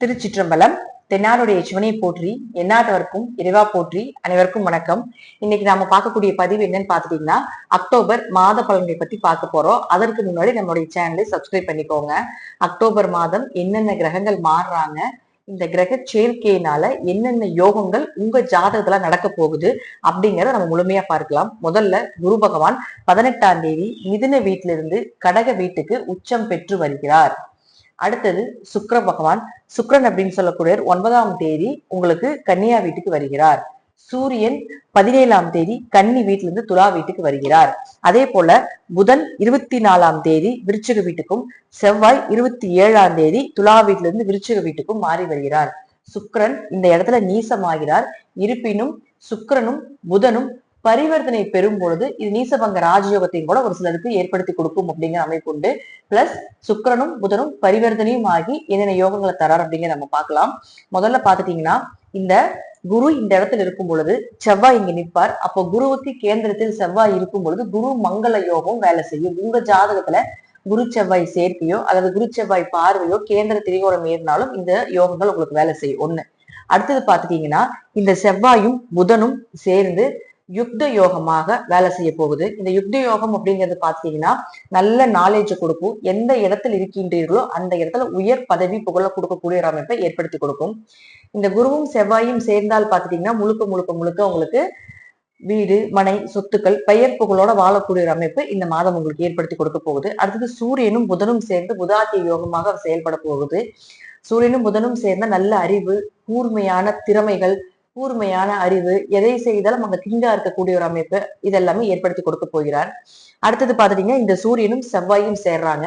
திருச்சிற்றம்பலம். தென்னாடுடைய சிவனை போற்றி, எந்நாட்டவர்க்கும் இறைவா போற்றி. அனைவருக்கும் வணக்கம். இன்னைக்கு நாம பார்க்கக்கூடிய பதிவு என்னன்னு பாத்துட்டீங்கன்னா, அக்டோபர் மாத பலன்களை பத்தி பார்க்க போறோம். அதற்கு முன்னாடி நம்மளுடைய சேனலை சப்ஸ்கிரைப் பண்ணிக்கோங்க. அக்டோபர் மாதம் என்னென்ன கிரகங்கள் மாறுறாங்க, இந்த கிரக சேர்க்கையினால என்னென்ன யோகங்கள் உங்க ஜாதகத்துல நடக்க போகுது அப்படிங்கிறத நம்ம முழுமையா பார்க்கலாம். முதல்ல குரு பகவான் 18ஆம் தேதி மிதுன வீட்டிலிருந்து கடக வீட்டுக்கு உச்சம் பெற்று வருகிறார். அடுத்தது சுக்கிர பகவான், சுக்கிரன் அப்படின்னு சொல்லக்கூடிய 9ஆம் தேதி உங்களுக்கு கன்னியா வீட்டுக்கு வருகிறார். சூரியன் 17ஆம் தேதி கன்னி வீட்டிலிருந்து துலா வீட்டுக்கு வருகிறார். அதே போல புதன் 24ஆம் தேதி விருச்சிக வீட்டுக்கும், செவ்வாய் 27ஆம் தேதி துலா வீட்டிலிருந்து விருச்சிக வீட்டுக்கும் மாறி வருகிறார். சுக்கிரன் இந்த இடத்துல நீசமாகிறார். இருப்பினும் சுக்கிரனும் புதனும் பரிவர்த்தனை பெறும் பொழுது இது நீசபங்க ராஜயோகத்தையும் கூட ஒரு சிலருக்கு ஏற்படுத்தி கொடுக்கும் அப்படிங்கிற அமைப்பு உண்டு. பிளஸ் சுக்கிரனும் புதனும் பரிவர்த்தனையும் ஆகி என்னென்ன யோகங்களை தரார் அப்படிங்கிற நம்ம பார்க்கலாம். முதல்ல பாத்துட்டீங்கன்னா, இந்த குரு இந்த இடத்துல இருக்கும் பொழுது செவ்வாய் இங்க நிற்பார். அப்போ குருவுக்கு கேந்திரத்தில் செவ்வாய் இருக்கும் பொழுது குரு மங்கள யோகம் வேலை செய்யும். உங்க ஜாதகத்துல குரு செவ்வாய் சேர்க்கையோ அல்லது குரு செவ்வாய் பார்வையோ கேந்திர திரிகோணம் ஏறினாலும் இந்த யோகங்கள் உங்களுக்கு வேலை செய்யும். ஒண்ணு. அடுத்தது பாத்துட்டீங்கன்னா, இந்த செவ்வாயும் புதனும் சேர்ந்து யுக்த யோகமாக வேலை செய்ய போகுது. இந்த யுக்த யோகம் அப்படிங்கிறது பாத்தீங்கன்னா, நல்ல நாலேஜ் கொடுக்கும். எந்த இடத்துல இருக்கின்றீர்களோ அந்த இடத்துல உயர் பதவி புகழ கொடுக்கக்கூடிய ஒரு அமைப்பை ஏற்படுத்தி கொடுக்கும். இந்த குருவும் செவ்வாயும் சேர்ந்தால் பாத்துட்டீங்கன்னா, முழுக்க முழுக்க முழுக்க உங்களுக்கு வீடு, மனை, சொத்துக்கள், பெயர் புகழோட வாழக்கூடிய ஒரு அமைப்பு இந்த மாதம் உங்களுக்கு ஏற்படுத்தி கொடுக்க போகுது. அடுத்தது சூரியனும் புதனும் சேர்ந்து புதாத்திய யோகமாக செயல்பட போகுது. சூரியனும் புதனும் சேர்ந்த நல்ல அறிவு, கூர்மையான திறமைகள், கூர்மையான அறிவு, எதை செய்தாலும் அங்க கிங்கா இருக்கக்கூடிய ஒரு அமைப்பு இதெல்லாமே ஏற்படுத்தி கொடுக்க போகிறார். அடுத்தது பாத்துட்டீங்கன்னா, இந்த சூரியனும் செவ்வாயும் சேர்றாங்க.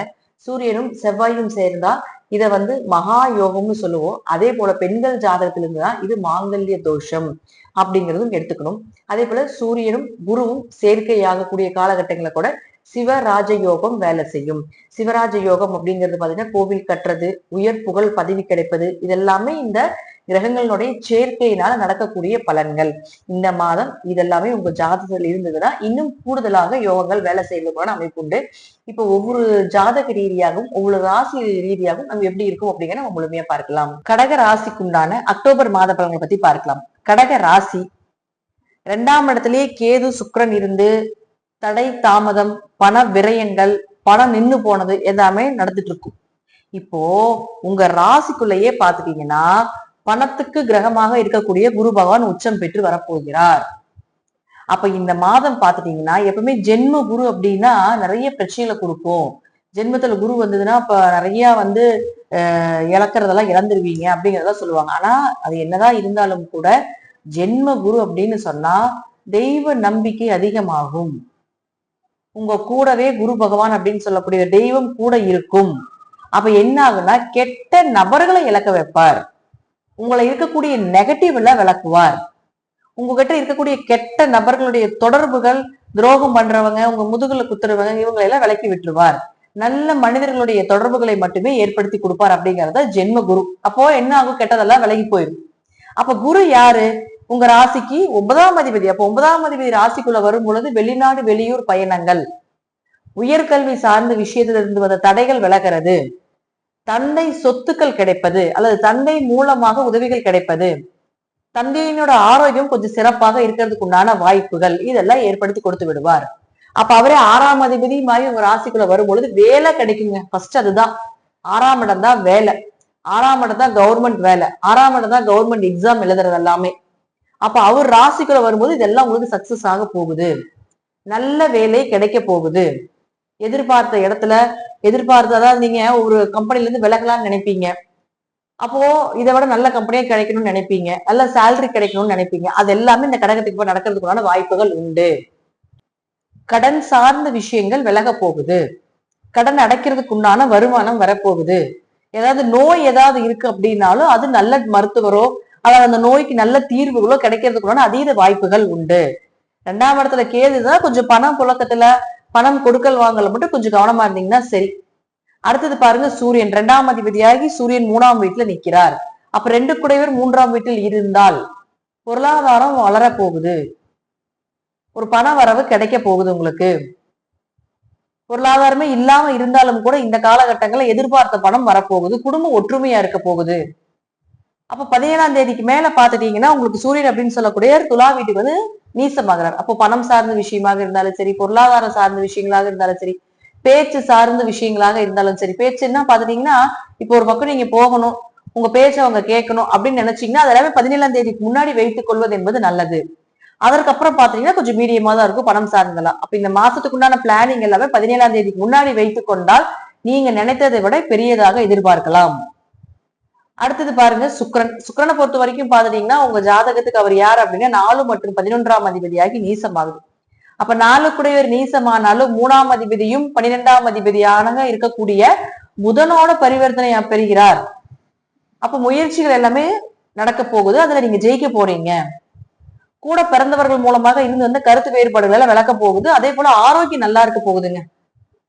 சூரியனும் செவ்வாயும் சேர்ந்தா இதை மகா யோகம்னு சொல்லுவோம். அதே போல பெண்கள் ஜாதகத்திலிருந்து தான் இது மாங்கல்ய தோஷம் அப்படிங்கிறதும் எடுத்துக்கணும். அதே போல சூரியனும் குருவும் சேர்க்கையாகக்கூடிய காலகட்டங்களை கூட சிவராஜ யோகம் வேலை செய்யும். சிவராஜ யோகம் அப்படிங்கிறது பாத்தீங்கன்னா, கோவில் கட்டுறது, உயர் புகழ் பதவி கிடைப்பது, இதெல்லாமே இந்த கிரகங்களுடைய சேர்க்கையினால நடக்கக்கூடிய பலன்கள். இந்த மாதம் இதெல்லாமே உங்க ஜாதகத்தில் இருந்ததுன்னா இன்னும் கூடுதலாக யோகங்கள் வேலை செய்வதற்கான அமைப்பு உண்டு. இப்போ ஒவ்வொரு ஜாதக ரீதியாகவும் ஒவ்வொரு ராசி ரீதியாகவும் நம்ம எப்படி இருக்கும் அப்படிங்கிற நம்ம முழுமையா பார்க்கலாம். கடக ராசிக்குண்டான அக்டோபர் மாத பலன்களை பத்தி பார்க்கலாம். கடக ராசி 2ஆம் இடத்திலேயே கேது சுக்கிரன் இருந்து தடை தாமதம், பண விரயங்கள், பணம் நின்னு போனது எல்லாமே நடந்துட்டு இருக்கும். இப்போ உங்க ராசிக்குள்ளேயே பாத்துட்டீங்கன்னா, பணத்துக்கு கிரகமாக இருக்கக்கூடிய குரு பகவான் உச்சம் பெற்று வரப்போகிறார். அப்ப இந்த மாதம் பாத்துட்டீங்கன்னா, எப்பவுமே ஜென்ம குரு அப்படின்னா நிறைய பிரச்சனைகளை கொடுக்கும். ஜென்மத்துல குரு வந்ததுன்னா இப்ப நிறைய இழக்கிறதெல்லாம் இழந்துருவீங்க அப்படிங்கிறதெல்லாம் சொல்லுவாங்க. ஆனா அது என்னதான் இருந்தாலும் கூட ஜென்ம குரு அப்படின்னு சொன்னா தெய்வ நம்பிக்கை அதிகமாகும். உங்க கூடவே குரு பகவான் அப்படின்னு சொல்லக்கூடிய தெய்வம் கூட இருக்கும். அப்ப என்ன ஆகுன்னா, கெட்ட நபர்களை இழக்க வைப்பார். உங்களை இருக்கக்கூடிய நெகட்டிவ்ல விளக்குவார். உங்ககிட்ட இருக்கக்கூடிய கெட்ட நபர்களுடைய தொடர்புகள், துரோகம் பண்றவங்க, உங்க முதுகுல குத்துறவங்க, இவங்களை எல்லாம் விலக்கி விட்டுருவார். நல்ல மனிதர்களுடைய தொடர்புகளை மட்டுமே ஏற்படுத்தி கொடுப்பார் அப்படிங்கறத ஜென்ம குரு. அப்போ என்ன ஆகும், கெட்டதெல்லாம் விலகி போயிடும். அப்ப குரு யாரு, உங்க ராசிக்கு 9ஆம் அதிபதி. அப்போ 9ஆம் அதிபதி ராசிக்குள்ள வரும் பொழுது வெளிநாடு வெளியூர் பயணங்கள், உயர்கல்வி சார்ந்த விஷயத்துல இருந்து வந்த தடைகள் விலகிறது, தந்தை சொத்துக்கள் கிடைப்பது அல்லது தந்தை மூலமாக உதவிகள் கிடைப்பது, தந்தையினோட ஆரோக்கியம் கொஞ்சம் சிறப்பாக இருக்கிறதுக்கு உண்டான வாய்ப்புகள் இதெல்லாம் ஏற்படுத்தி கொடுத்து விடுவார். அப்ப அவரே 6ஆம் அதிபதி மாதிரி உங்க ராசிக்குள்ள வரும் பொழுது வேலை கிடைக்குங்க. ஃபர்ஸ்ட் அதுதான். 6ஆம் இடம் தான் வேலை, 6ஆம் இடம் தான் கவர்மெண்ட் வேலை, 6ஆம் இடம் தான் கவர்மெண்ட் எக்ஸாம் எழுதுறது எல்லாமே. அப்ப அவர் ராசிக்குள்ள வரும்போது இதெல்லாம் உங்களுக்கு சக்சஸ் ஆக போகுது. நல்ல வேலை கிடைக்க போகுது. எதிர்பார்த்த இடத்துல எதிர்பார்த்ததா நீங்க ஒரு கம்பெனில இருந்து விலகலாம்னு நினைப்பீங்க. அப்போ இதை விட நல்ல கம்பெனியா கிடைக்கணும்னு நினைப்பீங்க, நல்ல சேலரி கிடைக்கணும்னு நினைப்பீங்க. அது எல்லாமே இந்த கடகத்துக்கு போய் நடக்கிறதுக்குள்ளான வாய்ப்புகள் உண்டு. கடன் சார்ந்த விஷயங்கள் விலக போகுது. கடன் அடைக்கிறதுக்கு உண்டான வருமானம் வரப்போகுது. ஏதாவது நோய் ஏதாவது இருக்கு அப்படின்னாலும் அது நல்ல மருத்துவரோ அதாவது அந்த நோய்க்கு நல்ல தீர்வுகளோ கிடைக்கிறதுக்குள்ளான அதீத வாய்ப்புகள் உண்டு. 2ஆம் இடத்துல கேதுதான் கொஞ்சம் பணம் புழக்கத்துல, பணம் கொடுக்கல் வாங்கல மட்டும் கொஞ்சம் கவனமா இருந்தீங்கன்னா சரி. அடுத்தது பாருங்க, சூரியன் 2ஆம் அதிபதியாகி சூரியன் 3ஆம் வீட்டுல நிற்கிறார். அப்ப 2 குடைவர் 3ஆம் வீட்டில் இருந்தால் பொருளாதாரம் வளர போகுது. ஒரு பண வரவு கிடைக்க போகுது உங்களுக்கு. பொருளாதாரமே இல்லாம இருந்தாலும் கூட இந்த காலகட்டங்கள்ல எதிர்பார்த்த பணம் வரப்போகுது. குடும்ப ஒற்றுமையா இருக்க போகுது. அப்ப 17ஆம் தேதிக்கு மேல பாத்துட்டீங்கன்னா உங்களுக்கு சூரியன் அப்படின்னு சொல்லக்கூடிய துலா வீட்டுக்கு வந்து நீசமாகிறார். அப்போ பணம் சார்ந்த விஷயமாக இருந்தாலும் சரி, பொருளாதாரம் சார்ந்த விஷயங்களாக இருந்தாலும் சரி, பேச்சு சார்ந்த விஷயங்களாக இருந்தாலும் சரி, பேச்சுன்னா பாத்துட்டீங்கன்னா இப்போ ஒரு பக்கம் நீங்க போகணும், உங்க பேச்சை அவங்க கேட்கணும் அப்படின்னு நினைச்சீங்கன்னா அது எல்லாமே 17ஆம் தேதிக்கு முன்னாடி வைத்துக் கொள்வது என்பது நல்லது. அதற்கப்புறம் பாத்தீங்கன்னா கொஞ்சம் மீடியமா தான் இருக்கும் பணம் சார்ந்தலாம். அப்ப இந்த மாசத்துக்கு உண்டான பிளானிங் எல்லாமே 17ஆம் தேதிக்கு முன்னாடி வைத்துக் கொண்டால் நீங்க நினைத்ததை விட பெரியதாக எதிர்பார்க்கலாம். அடுத்தது பாருங்க சுக்கிரன். சுக்கிரனை பொறுத்த வரைக்கும் பாத்துட்டீங்கன்னா உங்க ஜாதகத்துக்கு அவர் யார் அப்படின்னா 4 மற்றும் 11ஆம் அதிபதியாகி நீசமாகுது. அப்ப 4 கூடையவர் நீசமானாலும் 3ஆம் அதிபதியும் 12ஆம் அதிபதியாக இருக்கக்கூடிய புதனோட பரிவர்த்தனை பெறுகிறார். அப்ப முயற்சிகள் எல்லாமே நடக்க போகுது, அதுல நீங்க ஜெயிக்க போறீங்க. கூட பிறந்தவர்கள் மூலமாக இருந்து வந்த கருத்து வேறுபாடுகள் எல்லாம் விளக்க போகுது. அதே போல ஆரோக்கியம் நல்லா இருக்க போகுதுங்க.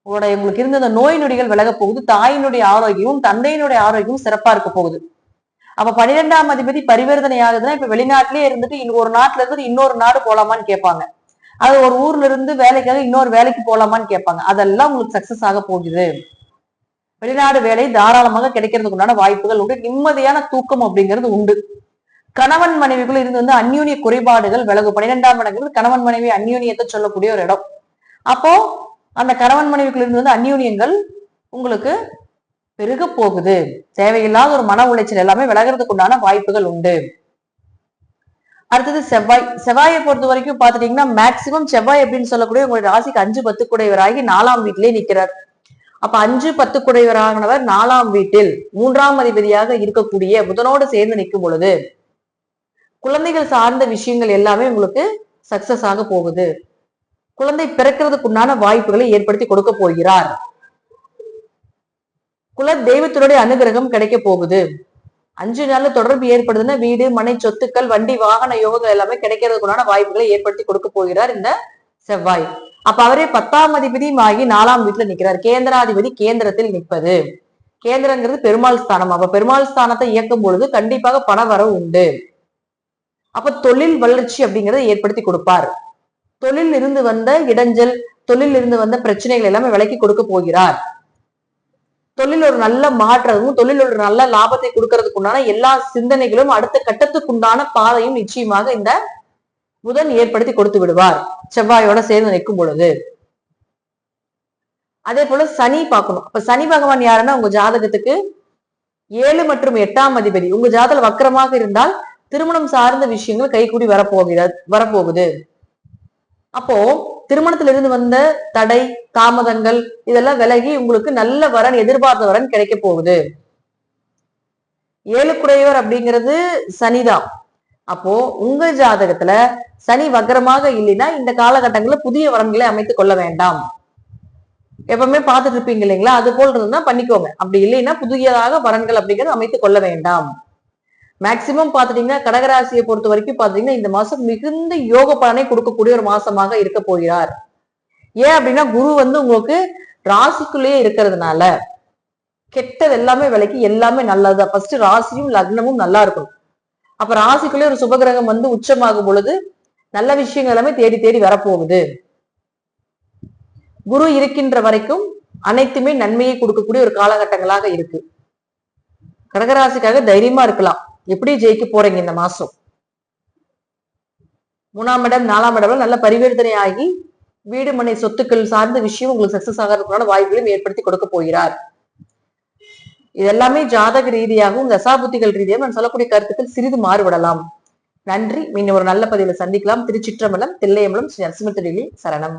உங்களுக்கு இருந்த அந்த நோய் நொடிகள் விலக போகுது. தாயினுடைய ஆரோக்கியமும் தந்தையினுடைய ஆரோக்கியமும் சிறப்பா இருக்க போகுது. அப்ப 12ஆம் அதிபதி பரிவர்த்தனை ஆகுதுன்னா இப்ப வெளிநாட்டிலேயே இருந்துட்டு ஒரு நாட்டுல இருந்து இன்னொரு நாடு போலாமான்னு கேட்பாங்க. அது ஒரு ஊர்ல இருந்து வேலைக்காக இன்னொரு வேலைக்கு போலாமான்னு கேட்பாங்க. அதெல்லாம் உங்களுக்கு சக்சஸ் ஆக போகுது. வெளிநாடு வேலை தாராளமாக கிடைக்கிறதுக்கு உண்டான வாய்ப்புகள் உண்டு. நிம்மதியான தூக்கம் அப்படிங்கிறது உண்டு. கணவன் மனைவிக்குள்ள இருந்து வந்து அந்யூன்ய குறைபாடுகள் விலகும். 12ஆம் இடங்கிறது கணவன் மனைவி அந்யூன்யத்தை சொல்லக்கூடிய ஒரு இடம். அப்போ அந்த கணவன் மனைவிக்குள்ள இருந்து வந்து அந்யூன்யங்கள் உங்களுக்கு பெருக போகுது. தேவையில்லாத ஒரு மன உளைச்சல் எல்லாமே விலகிறதுக்கு உண்டான வாய்ப்புகள் உண்டு. அடுத்தது செவ்வாய். செவ்வாயை பொறுத்த வரைக்கும் பாத்துட்டீங்கன்னா மேக்சிமம் செவ்வாய் அப்படின்னு சொல்லக்கூடிய உங்களுடைய ராசிக்கு 5, 10 குடையவராகி 4ஆம் வீட்டிலே நிக்கிறார். அப்ப 5, 10 குடையவரானவர் 4ஆம் வீட்டில் 3ஆம் அதிபதியாக இருக்கக்கூடிய புதனோடு சேர்ந்து நிற்கும் பொழுது குழந்தைகள் சார்ந்த விஷயங்கள் எல்லாமே உங்களுக்கு சக்சஸ் ஆக போகுது. குழந்தை பிறக்கிறதுக்கு உண்டான வாய்ப்புகளை ஏற்படுத்தி கொடுக்க போகிறார். குல தெய்வத்தினுடைய அனுகிரகம் கிடைக்க போகுது. 5 நாள்ல தொடர்பு ஏற்படுதுன்னா வீடு, மனை, சொத்துக்கள், வண்டி, வாகன யோகங்கள் எல்லாமே கிடைக்கிறதுக்குண்டான வாய்ப்புகளை ஏற்படுத்தி கொடுக்க போகிறார் இந்த செவ்வாய். அப்ப அவரே 10ஆம் அதிபதியும் ஆகி 4ஆம் வீட்டுல நிற்கிறார். கேந்திராதிபதி கேந்திரத்தில் நிற்பது. கேந்திரங்கிறது பெருமாள் ஸ்தானம். அப்ப பெருமாள் ஸ்தானத்தை இயக்கும் பொழுது கண்டிப்பாக பண வரவு உண்டு. அப்ப தொழில் வளர்ச்சி அப்படிங்கறத ஏற்படுத்தி கொடுப்பார். தொழில் இருந்து வந்த இடைஞ்சல், தொழில் இருந்து வந்த பிரச்சனைகள் எல்லாமே விலக்கி கொடுக்க போகிறார். தொழில் ஒரு நல்ல மாற்றமும், தொழில் ஒரு நல்ல லாபத்தை கொடுக்கறதுக்கு உண்டான எல்லா சிந்தனைகளும் அடுத்த கட்டத்துக்கு உண்டான பாதையும் நிச்சயமாக இந்த புதன் ஏற்படுத்தி கொடுத்து விடுவார் செவ்வாயோட சேர்ந்து நிற்கும் பொழுது. அதே போல சனி பார்க்கணும். அப்ப சனி பகவான் யாருன்னா உங்க ஜாதகத்துக்கு 7 மற்றும் 8ஆம் அதிபதி. உங்க ஜாதகம் வக்கரமாக இருந்தால் திருமணம் சார்ந்த விஷயங்கள் கைகூடி வரப்போகுது. அப்போ திருமணத்துல இருந்து வந்த தடை, தாமதங்கள் இதெல்லாம் விலகி உங்களுக்கு நல்ல வரன், எதிர்பார்த்த வரன் கிடைக்க போகுது. 7 குடையவர் அப்படிங்கிறது சனிதான். அப்போ உங்க ஜாதகத்துல சனி வக்கரமாக இல்லைன்னா இந்த காலகட்டங்களில் புதிய வரன்களை அமைத்துக் கொள்ள வேண்டாம். எப்பவுமே பார்த்துட்டு இருப்பீங்க இல்லைங்களா, அது போல் இருந்தா பண்ணிக்கோங்க. அப்படி இல்லைன்னா புதியதாக வரன்கள் அப்படிங்கிறது அமைத்துக் கொள்ள வேண்டாம். மேக்சிமம் பாத்துட்டீங்கன்னா கடகராசியை பொறுத்த வரைக்கும் பாத்தீங்கன்னா இந்த மாசம் மிகுந்த யோக பலனை கொடுக்கக்கூடிய ஒரு மாசமாக இருக்க போகிறார். ஏன் அப்படின்னா குரு வந்து உங்களுக்கு ராசிக்குள்ளேயே இருக்கிறதுனால கெட்டது எல்லாமே விலைக்கு எல்லாமே நல்லதுதான். ஃபர்ஸ்ட் ராசியும் லக்னமும் நல்லா இருக்கும். அப்ப ராசிக்குள்ளேயே ஒரு சுபகிரகம் வந்து உச்சமாகும் பொழுது நல்ல விஷயங்கள் எல்லாமே தேடி தேடி வரப்போகுது. குரு இருக்கின்ற வரைக்கும் அனைத்துமே நன்மையை கொடுக்கக்கூடிய ஒரு காலகட்டங்களாக இருக்கு. கடகராசிக்காக தைரியமா இருக்கலாம். எப்படி ஜெயிக்க போறீங்க இந்த மாசம்? 3ஆம் இடம், 4ஆம் இடம் நல்ல பரிவர்த்தனை ஆகி வீடு, மனை, சொத்துக்கள் சார்ந்த விஷயம் உங்களுக்கு சக்சஸ் ஆகிறதுக்கான வாய்ப்புகளையும் ஏற்படுத்தி கொடுக்க போகிறார். இதெல்லாமே ஜாதக ரீதியாகவும் தசாபுத்திகள் ரீதியாகவும் நான் சொல்லக்கூடிய கருத்துக்கள் சிறிது மாறுபடலாம். நன்றி. மீண்டும் ஒரு நல்ல பதிவில் சந்திக்கலாம். திருச்சிற்றம்பலம், தில்லையம்பலம், ஸ்ரீ நரசிம்ம சரணம்.